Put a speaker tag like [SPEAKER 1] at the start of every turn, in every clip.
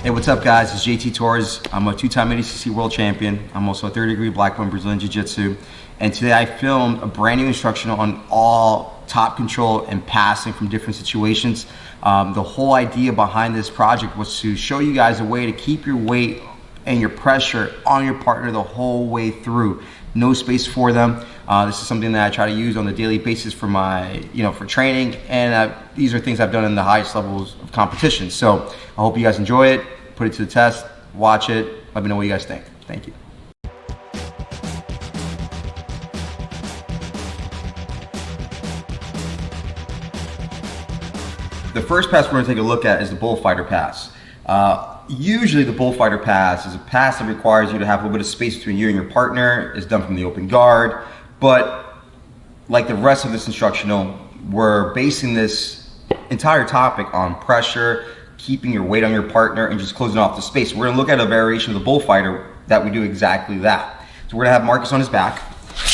[SPEAKER 1] Hey, what's up guys? It's JT Torres. I'm a two-time ADCC world champion. I'm also a third-degree black belt in Brazilian Jiu-Jitsu. And today I filmed a brand new instructional on all top control and passing from different situations. The whole idea behind this project was to show you guys a way to keep your weight and your pressure on your partner the whole way through. No space for them. This is something that I try to use on a daily basis for my, for training, and these are things I've done in the highest levels of competition. So I hope you guys enjoy it, put it to the test, watch it, let me know what you guys think. Thank you. The first pass we're going to take a look at is the bullfighter pass. Usually the bullfighter pass is a pass that requires you to have a little bit of space between you and your partner. It's done from the open guard, but like the rest of this instructional, we're basing this entire topic on pressure, keeping your weight on your partner, and just closing off the space. We're going to look at a variation of the bullfighter that we do exactly that. So we're going to have Marcus on his back.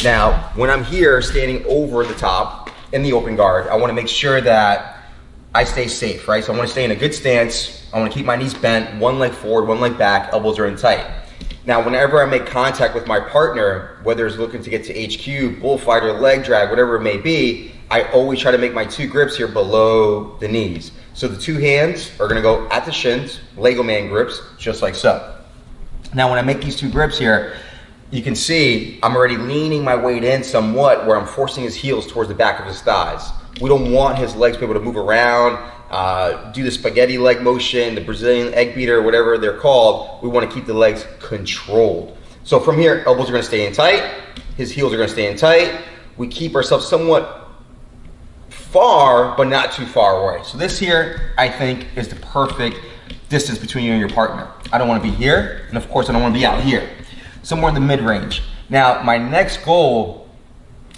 [SPEAKER 1] Now, when I'm here standing over the top in the open guard, I want to make sure that I stay safe, right? So I want to stay in a good stance. I want to keep my knees bent, one leg forward, one leg back, elbows are in tight. Now, whenever I make contact with my partner, whether it's looking to get to HQ, bullfighter, leg drag, whatever it may be, I always try to make my two grips here below the knees. So the two hands are going to go at the shins, Lego man grips, just like so. Now, when I make these two grips here, you can see I'm already leaning my weight in somewhat where I'm forcing his heels towards the back of his thighs. We don't want his legs to be able to move around, do the spaghetti leg motion, the Brazilian egg beater, whatever they're called. We want to keep the legs controlled. So from here, elbows are going to stay in tight, his heels are going to stay in tight. We keep ourselves somewhat far, but not too far away. So this here, I think, is the perfect distance between you and your partner. I don't want to be here, and of course I don't want to be out here. Somewhere in the mid-range. Now, my next goal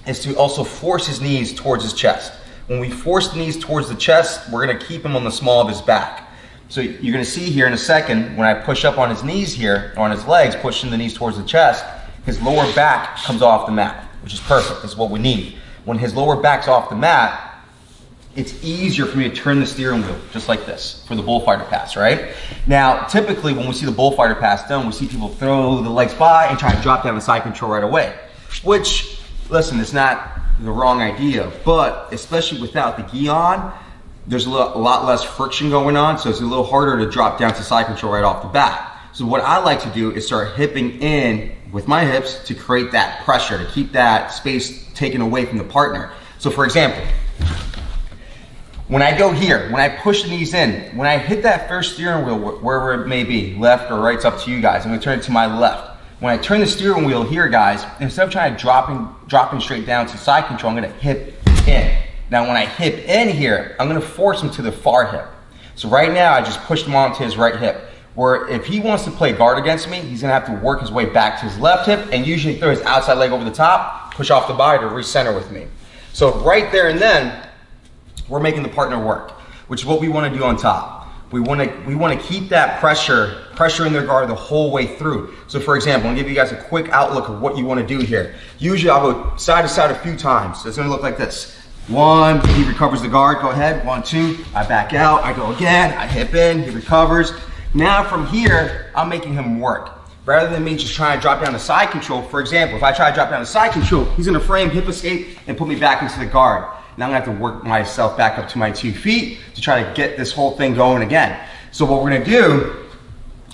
[SPEAKER 1] is to also force his knees towards his chest. When we force the knees towards the chest, we're gonna keep him on the small of his back. So you're gonna see here in a second, when I push up on his knees here, or on his legs, pushing the knees towards the chest, his lower back comes off the mat, which is perfect, that's what we need. When his lower back's off the mat, it's easier for me to turn the steering wheel, just like this, for the bullfighter pass, right? Now, typically when we see the bullfighter pass done, we see people throw the legs by and try to drop down the side control right away, which, listen, it's not the wrong idea, but especially without the gi on, there's a lot less friction going on, so it's a little harder to drop down to side control right off the bat. So what I like to do is start hipping in with my hips to create that pressure, to keep that space taken away from the partner. So for example, when I go here, when I push the knees in, when I hit that first steering wheel, wherever it may be, left or right, it's up to you guys, I'm gonna turn it to my left. When I turn the steering wheel here, guys, instead of trying to dropping straight down to side control, I'm gonna hip in. Now, when I hip in here, I'm gonna force him to the far hip. So right now, I just pushed him onto his right hip, where if he wants to play guard against me, he's gonna have to work his way back to his left hip and usually throw his outside leg over the top, push off the body to recenter with me. So right there and then, we're making the partner work, which is what we wanna do on top. We want to keep that pressure in their guard the whole way through. So for example, I'm gonna give you guys a quick outlook of what you want to do here. Usually I'll go side to side a few times. So it's gonna look like this. One, he recovers the guard, go ahead. 1, 2, I back out, I go again, I hip in, he recovers. Now from here, I'm making him work. Rather than me just trying to drop down the side control, for example, if I try to drop down the side control, he's gonna frame, hip escape, and put me back into the guard. Now I'm gonna have to work myself back up to my 2 feet to try to get this whole thing going again. So what we're gonna do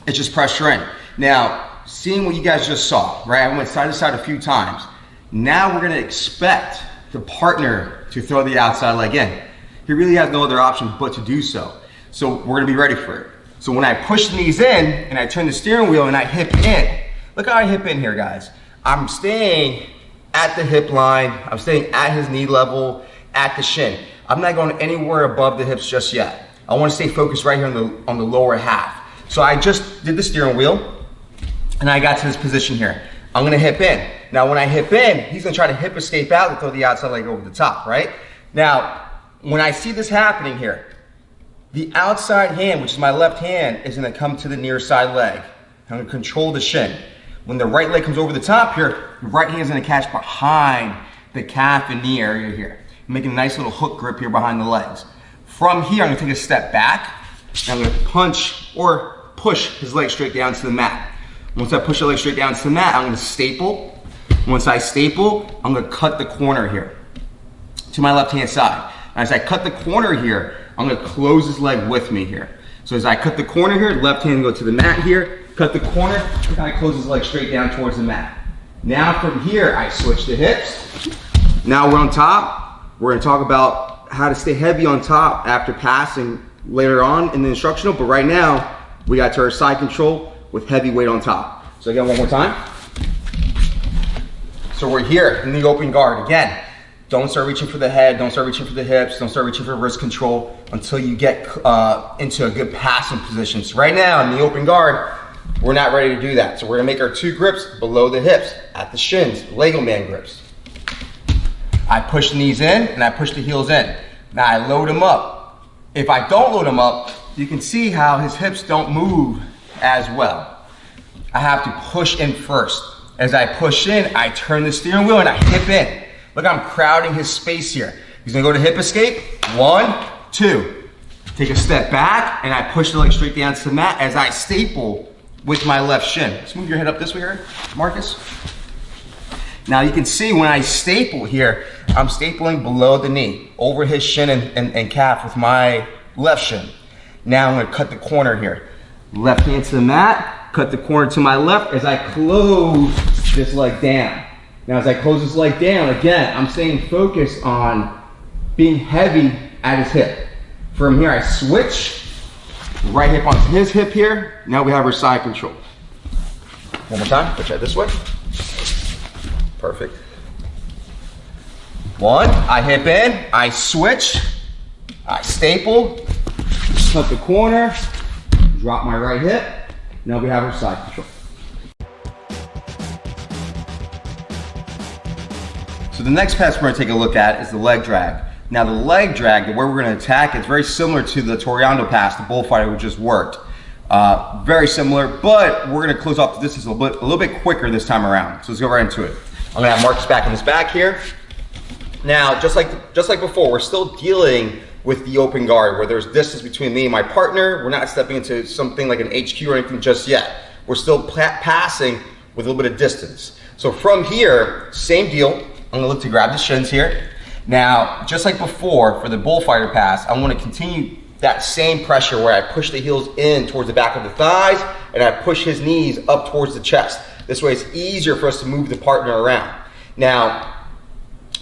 [SPEAKER 1] is just pressure in. Now, seeing what you guys just saw, right? I went side to side a few times. Now we're gonna expect the partner to throw the outside leg in. He really has no other option but to do so. So we're gonna be ready for it. So when I push the knees in and I turn the steering wheel and I hip in, look how I hip in here, guys. I'm staying at the hip line, I'm staying at his knee level, at the shin. I'm not going anywhere above the hips just yet. I want to stay focused right here on the lower half. So I just did the steering wheel and I got to this position here. I'm gonna hip in. Now when I hip in, he's gonna try to hip escape out and throw the outside leg over the top, right? Now, when I see this happening here, the outside hand, which is my left hand, is gonna come to the near side leg. I'm gonna control the shin. When the right leg comes over the top here, the right hand is gonna catch behind the calf and knee area here. Making a nice little hook grip here behind the legs. From here, I'm gonna take a step back, and I'm gonna punch or push his leg straight down to the mat. Once I push the leg straight down to the mat, I'm gonna staple. Once I staple, I'm gonna cut the corner here to my left-hand side. As I cut the corner here, I'm gonna close his leg with me here. So as I cut the corner here, left hand go to the mat here, cut the corner, and I close his leg straight down towards the mat. Now from here, I switch the hips. Now we're on top. We're gonna talk about how to stay heavy on top after passing later on in the instructional, but right now, we got to our side control with heavy weight on top. So again, one more time. So we're here in the open guard. Again, don't start reaching for the head, don't start reaching for the hips, don't start reaching for wrist control until you get into a good passing position. So right now in the open guard, we're not ready to do that. So we're gonna make our 2 grips below the hips, at the shins, Lego man grips. I push the knees in and I push the heels in. Now I load them up. If I don't load them up, you can see how his hips don't move as well. I have to push in first. As I push in, I turn the steering wheel and I hip in. Look, I'm crowding his space here. He's gonna go to hip escape. 1, 2. Take a step back and I push the leg straight down to the mat as I staple with my left shin. Let's move your head up this way here, Marcus. Now you can see when I staple here, I'm stapling below the knee, over his shin and calf with my left shin. Now I'm gonna cut the corner here. Left hand to the mat, cut the corner to my left as I close this leg down. Now as I close this leg down, again, I'm staying focused on being heavy at his hip. From here I switch, right hip onto his hip here. Now we have our side control. One more time, push that this way. Perfect. 1, I hip in, I switch, I staple, cut the corner, drop my right hip. Now we have our side control. So the next pass we're going to take a look at is the leg drag. Now the leg drag, the way we're going to attack, is very similar to the Toriano pass, the bullfighter we just worked. Very similar, but we're going to close off the distance a little bit quicker this time around. So let's go right into it. I'm going to have Marcus back on his back here. Now, just like before, we're still dealing with the open guard where there's distance between me and my partner. We're not stepping into something like an HQ or anything just yet. We're still passing with a little bit of distance. So from here, same deal. I'm gonna look to grab the shins here. Now, just like before, for the bullfighter pass, I wanna continue that same pressure where I push the heels in towards the back of the thighs and I push his knees up towards the chest. This way it's easier for us to move the partner around. Now,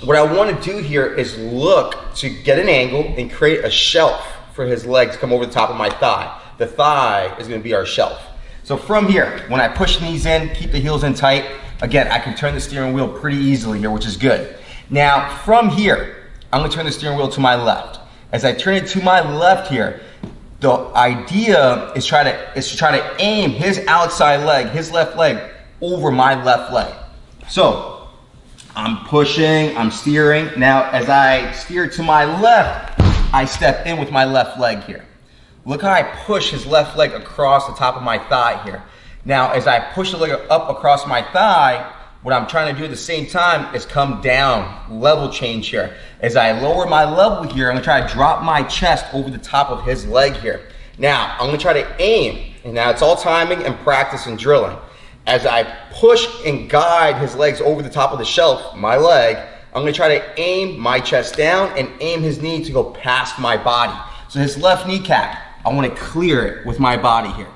[SPEAKER 1] what I want to do here is look to get an angle and create a shelf for his leg to come over the top of my thigh. The thigh is going to be our shelf. So from here, when I push knees in, keep the heels in tight, again, I can turn the steering wheel pretty easily here, which is good. Now, from here, I'm going to turn the steering wheel to my left. As I turn it to my left here, the idea is to try to aim his outside leg, his left leg, over my left leg. So, I'm pushing, I'm steering. Now, as I steer to my left, I step in with my left leg here. Look how I push his left leg across the top of my thigh here. Now, as I push the leg up across my thigh, what I'm trying to do at the same time is come down, level change here. As I lower my level here, I'm gonna try to drop my chest over the top of his leg here. Now, I'm gonna try to aim, and now it's all timing and practice and drilling. As I push and guide his legs over the top of the shelf, my leg, I'm gonna try to aim my chest down and aim his knee to go past my body. So his left kneecap, I wanna clear it with my body here.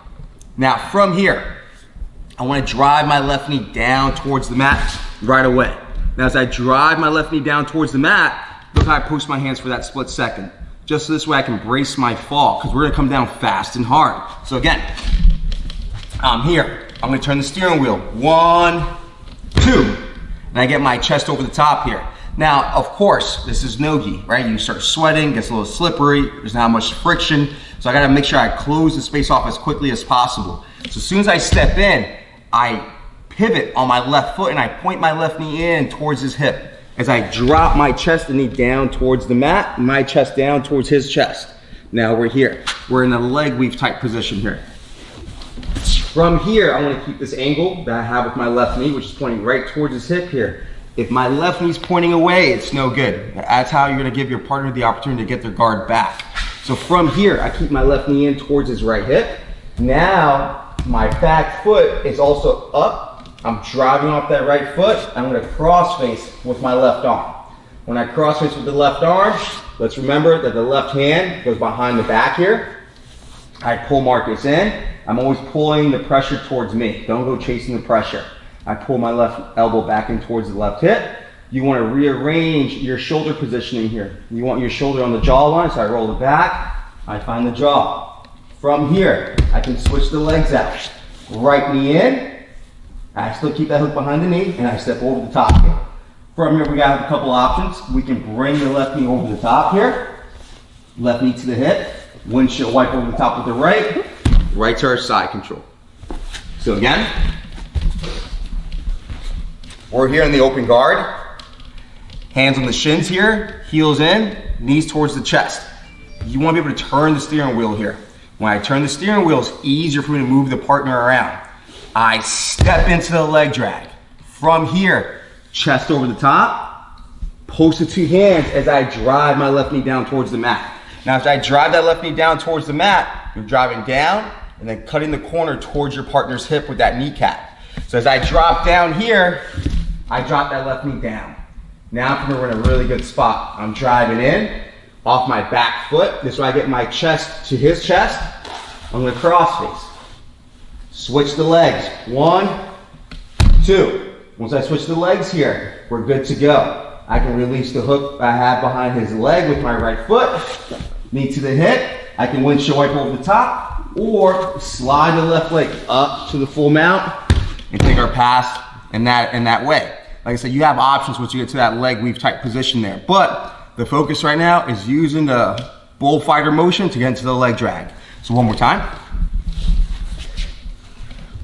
[SPEAKER 1] Now from here, I wanna drive my left knee down towards the mat right away. Now as I drive my left knee down towards the mat, look how I post my hands for that split second. Just so this way I can brace my fall, because we're gonna come down fast and hard. So again, I'm here. I'm gonna turn the steering wheel. 1, 2. And I get my chest over the top here. Now, of course, this is no-gi, right? You start sweating, gets a little slippery, there's not much friction. So I gotta make sure I close the space off as quickly as possible. So as soon as I step in, I pivot on my left foot and I point my left knee in towards his hip. As I drop my chest and knee down towards the mat, my chest down towards his chest. Now we're here. We're in a leg weave type position here. From here, I want to keep this angle that I have with my left knee, which is pointing right towards his hip here. If my left knee's pointing away, it's no good. That's how you're going to give your partner the opportunity to get their guard back. So from here, I keep my left knee in towards his right hip. Now, my back foot is also up. I'm driving off that right foot. I'm gonna cross face with my left arm. When I cross face with the left arm, let's remember that the left hand goes behind the back here. I pull Marcus in. I'm always pulling the pressure towards me. Don't go chasing the pressure. I pull my left elbow back in towards the left hip. You want to rearrange your shoulder positioning here. You want your shoulder on the jawline, so I roll it back. I find the jaw. From here, I can switch the legs out. Right knee in. I still keep that hook behind the knee, and I step over the top here. From here, we got a couple options. We can bring the left knee over the top here. Left knee to the hip. Windshield wipe over the top with the right. Right to our side control. So again, we're here in the open guard. Hands on the shins here, heels in, knees towards the chest. You want to be able to turn the steering wheel here. When I turn the steering wheel, it's easier for me to move the partner around. I step into the leg drag. From here, chest over the top, post the two hands as I drive my left knee down towards the mat. Now, as I drive that left knee down towards the mat, you're driving down and then cutting the corner towards your partner's hip with that kneecap. So as I drop down here, I drop that left knee down. Now we're in a really good spot. I'm driving in off my back foot. This way I get my chest to his chest. I'm gonna cross face. Switch the legs. 1, 2. Once I switch the legs here, we're good to go. I can release the hook I have behind his leg with my right foot. Knee to the hip. I can windshield wipe over the top or slide the left leg up to the full mount and take our pass in that way. Like I said, you have options once you get to that leg weave type position there. But the focus right now is using the bullfighter motion to get into the leg drag. So one more time.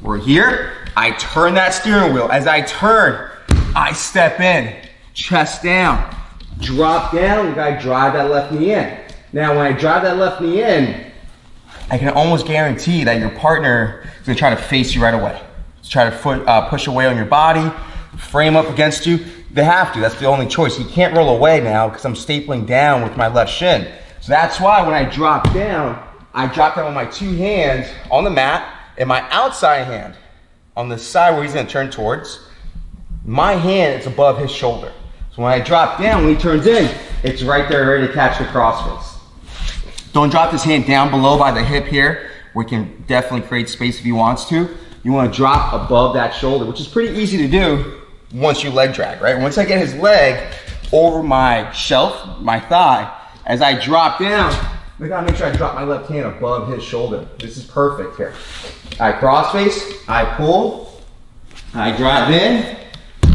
[SPEAKER 1] We're here. I turn that steering wheel. As I turn, I step in, chest down, drop down, I drive that left knee in. Now when I drive that left knee in, I can almost guarantee that your partner is gonna try to face you right away. Try to push away on your body, frame up against you. They have to, that's the only choice. You can't roll away now because I'm stapling down with my left shin. So that's why when I drop down with my two hands on the mat and my outside hand on the side where he's gonna turn towards. My hand is above his shoulder. So when I drop down, when he turns in, it's right there ready to catch the crossface. Don't drop this hand down below by the hip here. We can definitely create space if he wants to. You want to drop above that shoulder, which is pretty easy to do once you leg drag, right? Once I get his leg over my shelf, my thigh, as I drop down, I gotta make sure I drop my left hand above his shoulder. This is perfect here. I cross face, I pull, I drive in,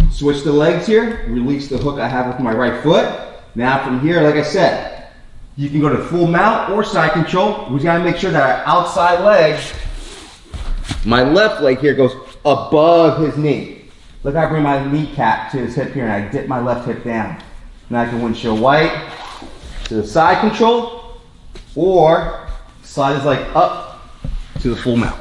[SPEAKER 1] switch the legs here, release the hook I have with my right foot. Now from here, like I said, you can go to full mount or side control. We gotta make sure that our outside leg, my left leg here goes above his knee. Look, I bring my kneecap to his hip here and I dip my left hip down. Now I can windshield wipe to the side control or slide his leg up to the full mount.